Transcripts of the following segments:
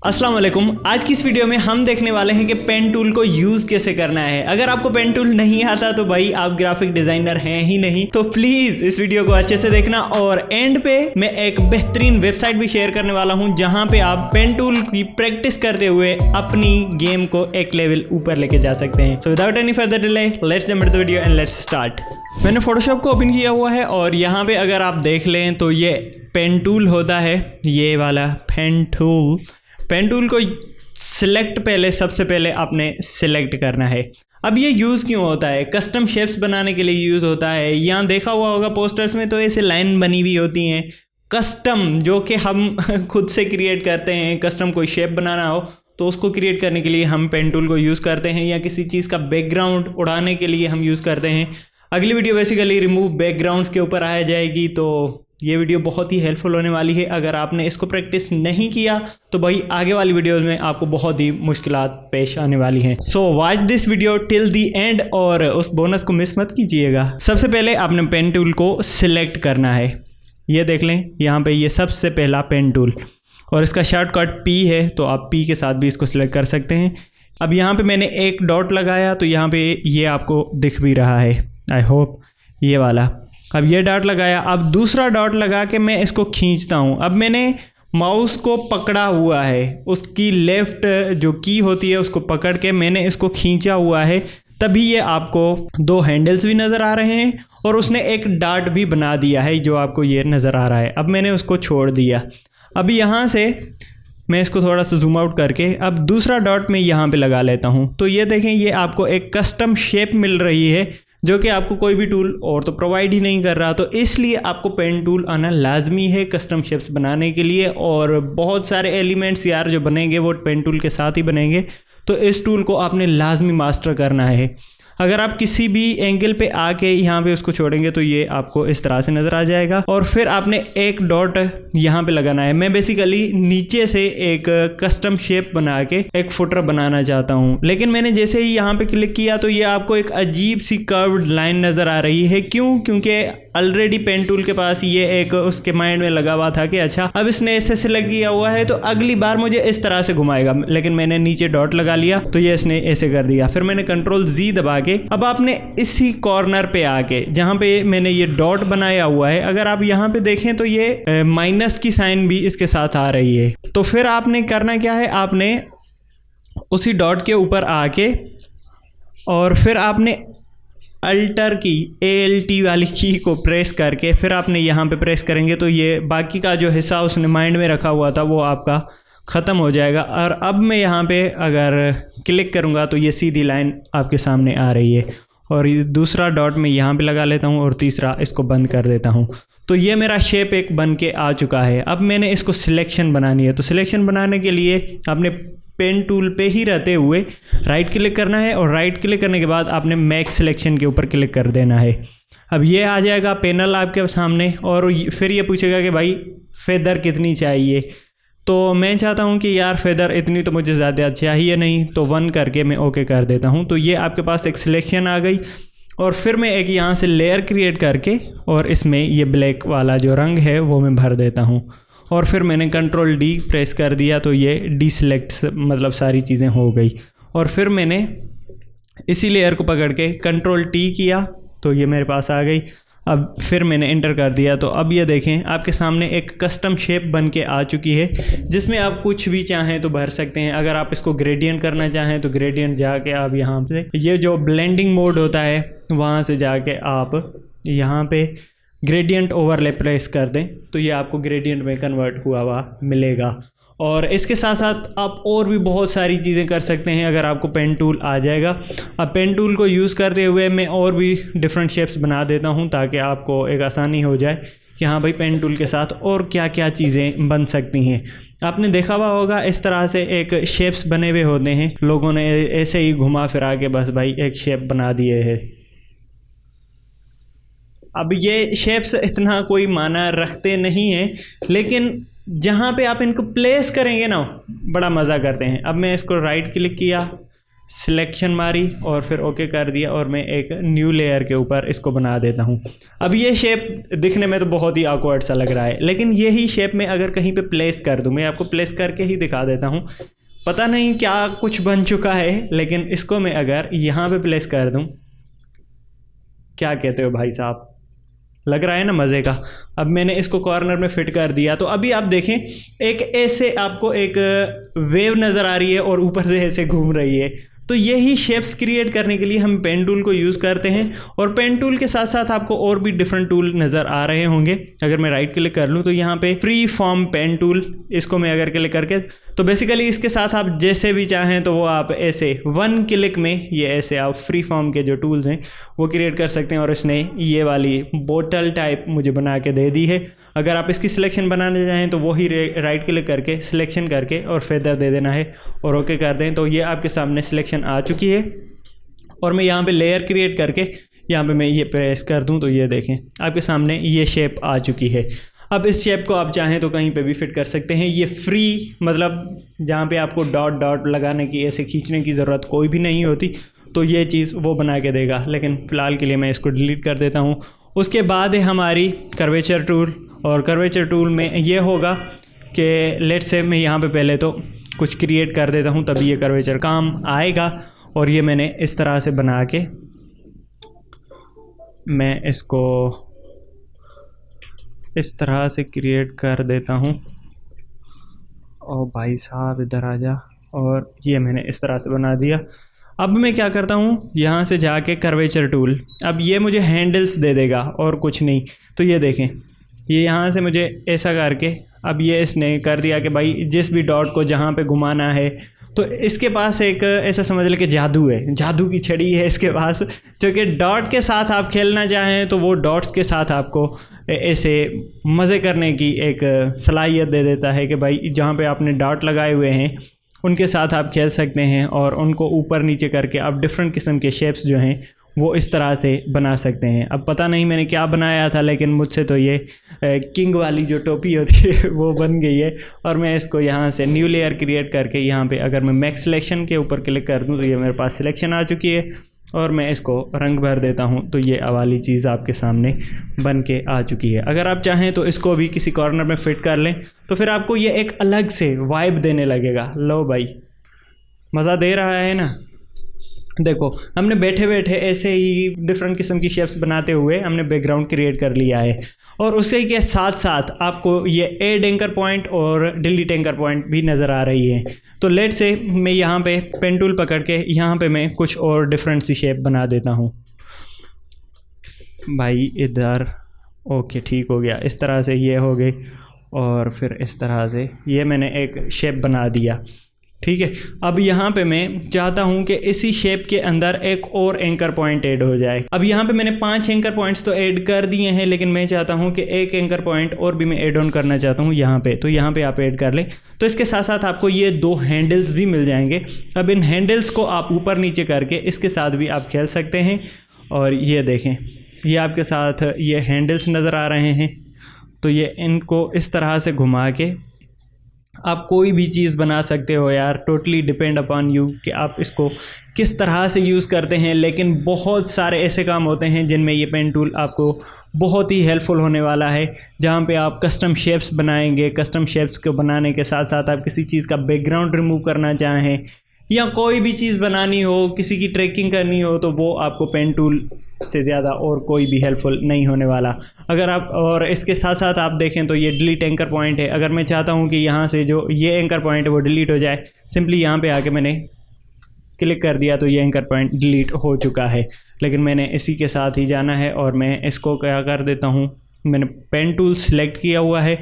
अस्सलाम वालेकुम। आज की इस वीडियो में हम देखने वाले हैं कि पेन टूल को यूज़ कैसे करना है। अगर आपको पेन टूल नहीं आता तो भाई आप ग्राफिक डिज़ाइनर हैं ही नहीं, तो प्लीज़ इस वीडियो को अच्छे से देखना। और एंड पे मैं एक बेहतरीन वेबसाइट भी शेयर करने वाला हूं जहां पे आप पेन टूल की प्रैक्टिस करते हुए अपनी गेम को एक लेवल ऊपर लेके जा सकते हैं। So without any further delay let's jump into the video and let's start. मैंने फोटोशॉप को ओपन किया हुआ है और यहाँ पे अगर आप देख लें तो ये पेन टूल होता है, ये वाला पेन टूल। पेन टूल को सिलेक्ट सबसे पहले आपने सिलेक्ट करना है। अब ये यूज़ क्यों होता है? कस्टम शेप्स बनाने के लिए यूज़ होता है। यहाँ देखा हुआ होगा पोस्टर्स में तो ऐसे लाइन बनी हुई होती हैं कस्टम, जो कि हम खुद से क्रिएट करते हैं। कस्टम कोई शेप बनाना हो तो उसको क्रिएट करने के लिए हम पेन टूल को यूज़ करते हैं, या किसी चीज़ का बैकग्राउंड उड़ाने के लिए हम यूज़ करते हैं। अगली वीडियो बेसिकली रिमूव बैकग्राउंड्स के ऊपर आ जाएगी, तो ये वीडियो बहुत ही हेल्पफुल होने वाली है। अगर आपने इसको प्रैक्टिस नहीं किया तो भाई आगे वाली वीडियोस में आपको बहुत ही मुश्किलात पेश आने वाली हैं। So watch this video till the and और उस बोनस को मिस मत कीजिएगा। सबसे पहले आपने पेन टूल को सिलेक्ट करना है। ये देख लें यहाँ पे ये सबसे पहला पेन टूल, और इसका शॉर्टकट P है, तो आप P के साथ भी इसको सिलेक्ट कर सकते हैं। अब यहाँ पे मैंने एक डॉट लगाया तो यहाँ पे ये आपको दिख भी रहा है, आई होप, ये वाला। अब ये डॉट लगाया, अब दूसरा डॉट लगा के मैं इसको खींचता हूँ। अब मैंने माउस को पकड़ा हुआ है, उसकी लेफ़्ट जो की होती है उसको पकड़ के मैंने इसको खींचा हुआ है, तभी ये आपको दो हैंडल्स भी नज़र आ रहे हैं और उसने एक डॉट भी बना दिया है जो आपको ये नज़र आ रहा है। अब मैंने उसको छोड़ दिया। अब यहाँ से मैं इसको थोड़ा सा जूम आउट करके अब दूसरा डॉट मैं यहाँ पे लगा लेता हूँ। तो ये देखें, ये आपको एक कस्टम शेप मिल रही है जो कि आपको कोई भी टूल और तो प्रोवाइड ही नहीं कर रहा। तो इसलिए आपको पेन टूल आना लाजमी है कस्टम शेप्स बनाने के लिए। और बहुत सारे एलिमेंट्स यार जो बनेंगे वो पेन टूल के साथ ही बनेंगे, तो इस टूल को आपने लाजमी मास्टर करना है। अगर आप किसी भी एंगल पे आके यहाँ पे उसको छोड़ेंगे तो ये आपको इस तरह से नज़र आ जाएगा। और फिर आपने एक डॉट यहाँ पे लगाना है। मैं बेसिकली नीचे से एक कस्टम शेप बना के एक फुटर बनाना चाहता हूँ, लेकिन मैंने जैसे ही यहाँ पे क्लिक किया तो ये आपको एक अजीब सी कर्व्ड लाइन नज़र आ रही है। क्यों? क्योंकि ऑलरेडी पेन टूल के पास ये एक उसके माइंड में लगा हुआ था कि अच्छा अब इसने ऐसे सिलेक्ट किया हुआ है तो अगली बार मुझे इस तरह से घुमाएगा, लेकिन मैंने नीचे डॉट लगा लिया तो ये इसने ऐसे कर दिया। फिर मैंने कंट्रोल Z दबा के अब आपने इसी कॉर्नर पे आके जहाँ पे मैंने ये डॉट बनाया हुआ है, अगर आप यहाँ पे देखें तो ये माइनस की साइन भी इसके साथ आ रही है। तो फिर आपने करना क्या है, आपने उसी डॉट के ऊपर आके और फिर आपने अल्टर की ALT वाली की को प्रेस करके फिर आपने यहाँ पे प्रेस करेंगे तो ये बाकी का जो हिस्सा उसने माइंड में रखा हुआ था वो आपका ख़त्म हो जाएगा। और अब मैं यहाँ पे अगर क्लिक करूँगा तो ये सीधी लाइन आपके सामने आ रही है। और ये दूसरा डॉट मैं यहाँ पे लगा लेता हूँ और तीसरा इसको बंद कर देता हूँ। तो ये मेरा शेप एक बन के आ चुका है। अब मैंने इसको सिलेक्शन बनानी है, तो सिलेक्शन बनाने के लिए आपने पेन टूल पे ही रहते हुए राइट क्लिक करना है और राइट क्लिक करने के बाद आपने मैक सिलेक्शन के ऊपर क्लिक कर देना है। अब ये आ जाएगा पैनल आपके सामने और फिर ये पूछेगा कि भाई फेदर कितनी चाहिए। तो मैं चाहता हूँ कि यार फेदर इतनी तो मुझे ज़्यादा चाहिए नहीं, तो 1 करके मैं ओके कर देता हूँ। तो ये आपके पास एक सिलेक्शन आ गई। और फिर मैं एक यहाँ से लेयर क्रिएट करके और इसमें ये ब्लैक वाला जो रंग है वो मैं भर देता हूँ। और फिर मैंने कंट्रोल D प्रेस कर दिया तो ये डीसिलेक्ट मतलब सारी चीज़ें हो गई। और फिर मैंने इसी लेयर को पकड़ के कंट्रोल T किया तो ये मेरे पास आ गई। अब फिर मैंने एंटर कर दिया तो अब ये देखें आपके सामने एक कस्टम शेप बन के आ चुकी है, जिसमें आप कुछ भी चाहें तो भर सकते हैं। अगर आप इसको ग्रेडियंट करना चाहें तो ग्रेडियंट जाके आप यहाँ पे ये जो ब्लेंडिंग मोड होता है वहाँ से जाके आप यहाँ पे ग्रेडियंट ओवरले प्रेस कर दें तो ये आपको ग्रेडियंट में कन्वर्ट हुआ मिलेगा। और इसके साथ साथ आप और भी बहुत सारी चीज़ें कर सकते हैं अगर आपको पेन टूल आ जाएगा। अब पेन टूल को यूज़ करते हुए मैं और भी डिफरेंट शेप्स बना देता हूं ताकि आपको एक आसानी हो जाए कि हाँ भाई पेन टूल के साथ और क्या क्या चीज़ें बन सकती हैं। आपने देखा हुआ होगा इस तरह से एक शेप्स बने हुए होते हैं, लोगों ने ऐसे ही घुमा फिरा के बस भाई एक शेप बना दिए है। अब ये शेप्स इतना कोई माना रखते नहीं हैं, लेकिन जहाँ पे आप इनको प्लेस करेंगे ना बड़ा मज़ा करते हैं। अब मैं इसको राइट क्लिक किया, सिलेक्शन मारी और फिर ओके कर दिया और मैं एक न्यू लेयर के ऊपर इसको बना देता हूँ। अब ये शेप दिखने में तो बहुत ही ऑकवर्ड सा लग रहा है, लेकिन यही शेप मैं अगर कहीं पे प्लेस कर दूँ, मैं आपको प्लेस करके ही दिखा देता हूँ। पता नहीं क्या कुछ बन चुका है, लेकिन इसको मैं अगर यहाँ पे प्लेस कर दूँ, क्या कहते हो भाई साहब, लग रहा है ना मज़े का। अब मैंने इसको कॉर्नर में फिट कर दिया, तो अभी आप देखें एक ऐसे आपको एक वेव नज़र आ रही है और ऊपर से ऐसे घूम रही है। तो यही शेप्स क्रिएट करने के लिए हम पेन टूल को यूज़ करते हैं। और पेन टूल के साथ साथ आपको और भी डिफरेंट टूल नज़र आ रहे होंगे। अगर मैं राइट क्लिक कर लूँ तो यहाँ पे फ्री फॉर्म पेन टूल, इसको मैं अगर क्लिक करके, तो बेसिकली इसके साथ आप जैसे भी चाहें तो वो आप ऐसे वन क्लिक में ये ऐसे आप फ्री फॉर्म के जो टूल्स हैं वो क्रिएट कर सकते हैं। और इसने ये वाली बोतल टाइप मुझे बना के दे दी है। अगर आप इसकी सिलेक्शन बनाने चाहें तो वही राइट क्लिक करके सिलेक्शन करके और फेदर दे देना है और ओके कर दें, तो ये आपके सामने सिलेक्शन आ चुकी है। और मैं यहाँ पे लेयर क्रिएट करके यहाँ पे मैं ये प्रेस कर दूँ तो ये देखें आपके सामने ये शेप आ चुकी है। अब इस शेप को आप चाहें तो कहीं पे भी फिट कर सकते हैं। ये फ्री, मतलब जहाँ पे आपको डॉट डॉट लगाने की, ऐसे खींचने की ज़रूरत कोई भी नहीं होती, तो ये चीज़ वो बना के देगा। लेकिन फ़िलहाल के लिए मैं इसको डिलीट कर देता हूँ। उसके बाद है हमारी कर्वेचर टूल, और कर्वेचर टूल में ये होगा कि लेट्स से मैं यहाँ पे पहले तो कुछ क्रिएट कर देता हूँ, तभी ये कर्वेचर काम आएगा। और ये मैंने इस तरह से बना के मैं इसको इस तरह से क्रिएट कर देता हूँ। और भाई साहब इधर आ जा, और ये मैंने इस तरह से बना दिया। अब मैं क्या करता हूँ, यहाँ से जाके कर्वेचर टूल, अब ये मुझे हैंडल्स दे देगा और कुछ नहीं। तो ये देखें, ये यहाँ से मुझे ऐसा करके, अब ये इसने कर दिया कि भाई जिस भी डॉट को जहाँ पे घुमाना है, तो इसके पास एक ऐसा समझ ले कि जादू है, जादू की छड़ी है इसके पास, जो कि डॉट के साथ आप खेलना चाहें तो वो डॉट्स के साथ आपको ऐसे मज़े करने की एक सलाहियत दे देता है कि भाई जहाँ पे आपने डॉट लगाए हुए हैं उनके साथ आप खेल सकते हैं। और उनको ऊपर नीचे करके आप डिफरेंट किस्म के शेप्स जो हैं वो इस तरह से बना सकते हैं। अब पता नहीं मैंने क्या बनाया था, लेकिन मुझसे तो ये किंग वाली जो टोपी होती है वो बन गई है। और मैं इसको यहाँ से न्यू लेयर क्रिएट करके यहाँ पे अगर मैं मैक्स सिलेक्शन के ऊपर क्लिक कर दूँ तो ये मेरे पास सिलेक्शन आ चुकी है। और मैं इसको रंग भर देता हूँ तो ये वाली चीज़ आपके सामने बन के आ चुकी है। अगर आप चाहें तो इसको भी किसी कॉर्नर में फिट कर लें तो फिर आपको ये एक अलग से वाइब देने लगेगा। लो भाई, मज़ा दे रहा है ना। देखो, हमने बैठे बैठे ऐसे ही डिफरेंट किस्म की शेप्स बनाते हुए हमने बैकग्राउंड क्रिएट कर लिया है। और उसके के साथ साथ आपको ये ऐड एंकर पॉइंट और डिलीट एंकर पॉइंट भी नज़र आ रही है। तो लेट से मैं यहाँ पे पेन टूल पकड़ के यहाँ पे मैं कुछ और डिफरेंट सी शेप बना देता हूँ। भाई इधर, ओके ठीक हो गया। इस तरह से ये हो गई, और फिर इस तरह से ये मैंने एक शेप बना दिया। ठीक है, अब यहाँ पे मैं चाहता हूँ कि इसी शेप के अंदर एक और एंकर पॉइंट ऐड हो जाए। अब यहाँ पे मैंने 5 एंकर पॉइंट्स तो ऐड कर दिए हैं, लेकिन मैं चाहता हूँ कि एक एंकर पॉइंट और भी मैं ऐड ऑन करना चाहता हूँ यहाँ पे। तो यहाँ पे आप ऐड कर लें। तो इसके साथ साथ आपको ये 2 हैंडल्स भी मिल जाएंगे। अब इन हैंडल्स को आप ऊपर नीचे करके इसके साथ भी आप खेल सकते हैं। और ये देखें, ये आपके साथ ये हैंडल्स नज़र आ रहे हैं। तो ये इनको इस तरह से घुमा के आप कोई भी चीज़ बना सकते हो यार। टोटली डिपेंड अपॉन यू कि आप इसको किस तरह से यूज़ करते हैं। लेकिन बहुत सारे ऐसे काम होते हैं जिनमें ये पेन टूल आपको बहुत ही हेल्पफुल होने वाला है, जहाँ पे आप कस्टम शेप्स बनाएंगे। कस्टम शेप्स को बनाने के साथ साथ आप किसी चीज़ का बैकग्राउंड रिमूव करना चाहें या कोई भी चीज़ बनानी हो, किसी की ट्रैकिंग करनी हो, तो वो आपको पेन टूल से ज़्यादा और कोई भी हेल्पफुल नहीं होने वाला। अगर आप, और इसके साथ साथ आप देखें तो ये डिलीट एंकर पॉइंट है। अगर मैं चाहता हूँ कि यहाँ से जो ये एंकर पॉइंट है वो डिलीट हो जाए, सिंपली यहाँ पे आके मैंने क्लिक कर दिया तो ये एंकर पॉइंट डिलीट हो चुका है। लेकिन मैंने इसी के साथ ही जाना है और मैं इसको क्या कर देता हूँ, मैंने पेन टूल सेलेक्ट किया हुआ है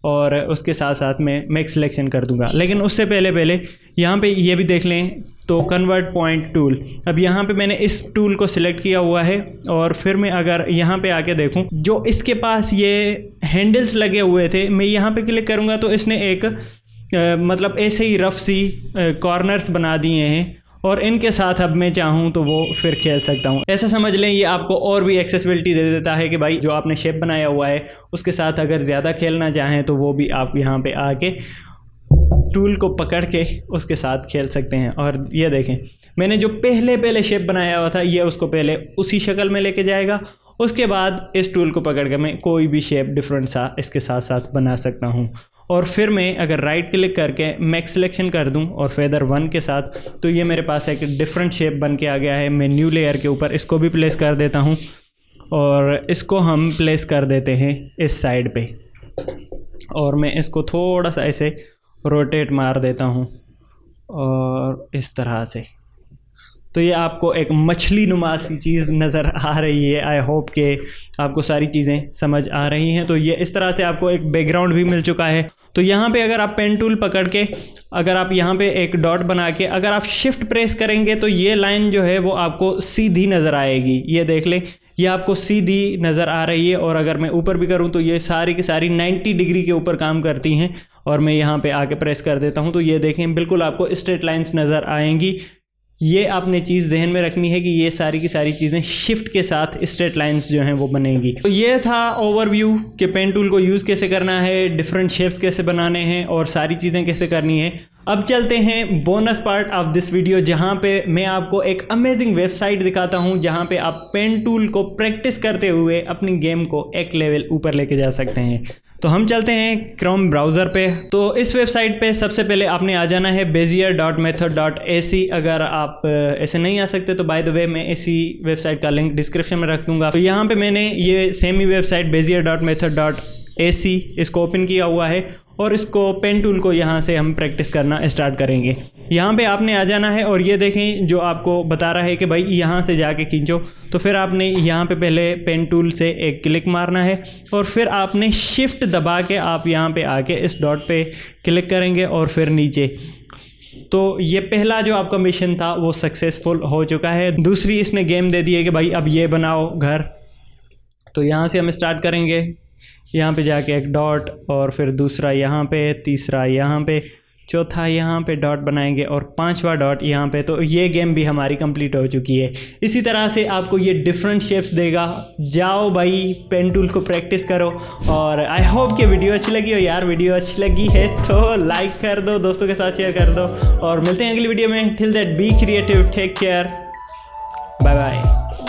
और उसके साथ साथ मैं मैक्स सिलेक्शन कर दूंगा। लेकिन उससे पहले यहाँ पे ये भी देख लें तो कन्वर्ट पॉइंट टूल, अब यहाँ पे मैंने इस टूल को सिलेक्ट किया हुआ है। और फिर मैं अगर यहाँ पे आके देखूँ, जो इसके पास ये हैंडल्स लगे हुए थे, मैं यहाँ पे क्लिक करूँगा तो इसने एक मतलब ऐसे ही रफ सी कॉर्नर्स बना दिए हैं। और इनके साथ अब मैं चाहूँ तो वो फिर खेल सकता हूँ। ऐसा समझ लें ये आपको और भी एक्सेसिबिलिटी दे देता है कि भाई जो आपने शेप बनाया हुआ है उसके साथ अगर ज़्यादा खेलना चाहें तो वो भी आप यहाँ पे आके टूल को पकड़ के उसके साथ खेल सकते हैं। और ये देखें, मैंने जो पहले शेप बनाया हुआ था ये उसको पहले उसी शक्ल में लेके जाएगा। उसके बाद इस टूल को पकड़ के मैं कोई भी शेप डिफरेंट सा इसके साथ साथ बना सकता हूँ। और फिर मैं अगर राइट क्लिक करके मैक्स सिलेक्शन कर दूं और फेदर 1 के साथ, तो ये मेरे पास एक डिफरेंट शेप बन के आ गया है। मैं न्यू लेयर के ऊपर इसको भी प्लेस कर देता हूं और इसको हम प्लेस कर देते हैं इस साइड पे, और मैं इसको थोड़ा सा ऐसे रोटेट मार देता हूं और इस तरह से। तो ये आपको एक मछली नुमा सी चीज़ नज़र आ रही है। आई होप कि आपको सारी चीज़ें समझ आ रही हैं। तो ये इस तरह से आपको एक बैकग्राउंड भी मिल चुका है। तो यहाँ पे अगर आप पेन टूल पकड़ के अगर आप यहाँ पे एक डॉट बना के अगर आप शिफ्ट प्रेस करेंगे तो ये लाइन जो है वो आपको सीधी नज़र आएगी। ये देख लें, ये आपको सीधी नज़र आ रही है। और अगर मैं ऊपर भी करूँ तो ये सारी की सारी 90 डिग्री के ऊपर काम करती हैं। और मैं यहाँ पे आके प्रेस कर देता हूँ तो ये देखें, बिल्कुल आपको स्ट्रेट लाइंस नज़र आएंगी। ये आपने चीज़ जहन में रखनी है कि ये सारी की सारी चीज़ें शिफ्ट के साथ स्ट्रेट लाइंस जो हैं वो बनेंगी। तो ये था ओवरव्यू कि पेन टूल को यूज़ कैसे करना है, डिफरेंट शेप्स कैसे बनाने हैं और सारी चीज़ें कैसे करनी है। अब चलते हैं bonus part of this video, जहाँ पे मैं आपको एक अमेजिंग वेबसाइट दिखाता हूँ जहाँ पे आप पेन टूल को प्रैक्टिस करते हुए अपनी गेम को एक लेवल ऊपर लेके जा सकते हैं। तो हम चलते हैं क्रोम ब्राउज़र पे। तो इस वेबसाइट पे सबसे पहले आपने आ जाना है bezier.method.ac। अगर आप ऐसे नहीं आ सकते तो बाय द वे मैं इसी वेबसाइट का लिंक डिस्क्रिप्शन में रख दूंगा। तो यहाँ पे मैंने ये सेम ही वेबसाइट bezier.method.ac इसको ओपन किया हुआ है और इसको पेन टूल को यहाँ से हम प्रैक्टिस करना स्टार्ट करेंगे। यहाँ पे आपने आ जाना है और ये देखें जो आपको बता रहा है कि भाई यहाँ से जाके खींचो। तो फिर आपने यहाँ पे पहले पेन टूल से एक क्लिक मारना है और फिर आपने शिफ्ट दबा के आप यहाँ पे आके इस डॉट पे क्लिक करेंगे और फिर नीचे। तो ये पहला जो आपका मिशन था वो सक्सेसफुल हो चुका है। दूसरी इसने गेम दे दी है कि भाई अब ये बनाओ घर। तो यहाँ से हम स्टार्ट करेंगे, यहाँ पे जाके एक डॉट और फिर दूसरा यहाँ पे, तीसरा यहाँ पे, चौथा यहाँ पे डॉट बनाएंगे और पांचवा डॉट यहाँ पे। तो ये गेम भी हमारी कंप्लीट हो चुकी है। इसी तरह से आपको ये डिफरेंट शेप्स देगा। जाओ भाई पेन टूल को प्रैक्टिस करो। और आई होप कि वीडियो अच्छी लगी हो यार। वीडियो अच्छी लगी है तो लाइक कर दो, दोस्तों के साथ शेयर कर दो और मिलते हैं अगली वीडियो में। Till that be creative, take care, bye bye.